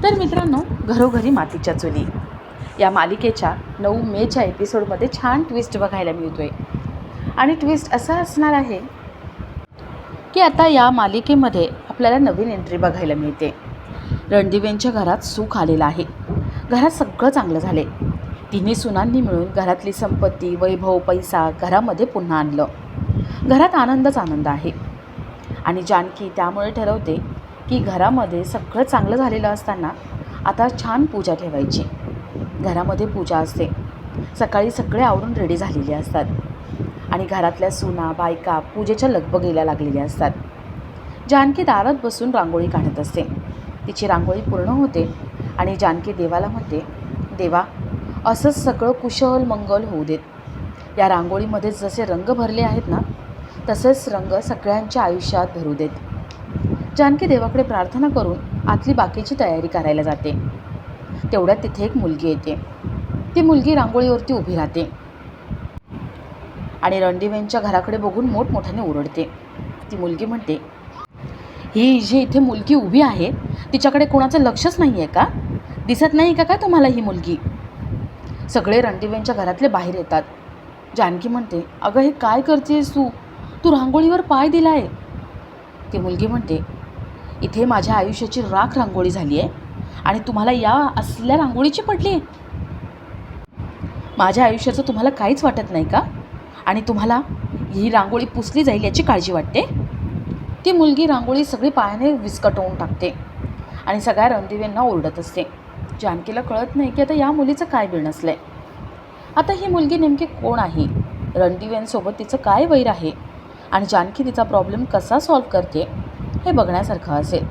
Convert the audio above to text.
तर मित्रांनो, घरोघरी मातीच्या चुली या मालिकेच्या 9 मेच्या एपिसोडमध्ये छान ट्विस्ट बघायला मिळतोय. आणि ट्विस्ट असा असणार आहे की आता या मालिकेमध्ये आपल्याला नवीन एंट्री बघायला मिळते. रणदिवेंच्या घरात सुख आलेलं आहे. घरात सगळं चांगलं झाले. तिन्ही सुनांनी मिळून घरातली संपत्ती, वैभव, पैसा घरामध्ये पुन्हा आणलं. घरात आनंदच आनंद आहे. आणि जानकी त्यामुळे ठरवते की घरामध्ये सगळं चांगलं झालेलं असताना आता छान पूजा ठेवायची. घरामध्ये पूजा असते. सकाळी सगळे आवरून रेडी झालेले असतात आणि घरातल्या सुना बायका पूजेच्या लगबगीला लागलेल्या असतात. जानकी दारात बसून रांगोळी काढत असते. तिची रांगोळी पूर्ण होते आणि जानकी देवाला म्हणते, देवा, असंच सगळं कुशल मंगल होऊ देत. या रांगोळीमध्ये जसे रंग भरले आहेत ना, तसेच रंग सगळ्यांच्या आयुष्यात भरू देत. जानकी देवाकडे प्रार्थना करून आतली बाकीची तयारी करायला जाते. तेवढ्यात तिथे एक मुलगी येते. ती मुलगी रांगोळीवरती उभी राहते आणि रणदिवेंच्या घराकडे बघून मोठमोठ्याने ओरडते. ती मुलगी म्हणते, ही जी इथे मुलगी उभी आहे तिच्याकडे कोणाचं लक्षच नाही आहे का? दिसत नाही का काय तुम्हाला ही मुलगी? सगळे रणदिवेंच्या घरातले बाहेर येतात. जानकी म्हणते, अगं हे काय करतेस तू? तू रांगोळीवर पाय दिलाय. ती मुलगी म्हणते, इथे माझ्या आयुष्याची राख रांगोळी झाली आहे आणि तुम्हाला या असल्या रांगोळीची पडली आहे? माझ्या आयुष्याचं तुम्हाला काहीच वाटत नाही का? आणि तुम्हाला ही रांगोळी पुसली जाईल याची काळजी वाटते? ती मुलगी रांगोळी सगळी पायाने विस्कटवून टाकते आणि सगळ्या रणदिवेंना ओरडत असते. जानकीला कळत नाही की आता या मुलीचं काय बिळ नसलं आहे. आता ही मुलगी नेमकी कोण आहे? रणदिवेंसोबत तिचं काय वैर आहे? आणि जानकी तिचा प्रॉब्लेम कसा सॉल्व्ह करते हे बघण्यासारखं असेल.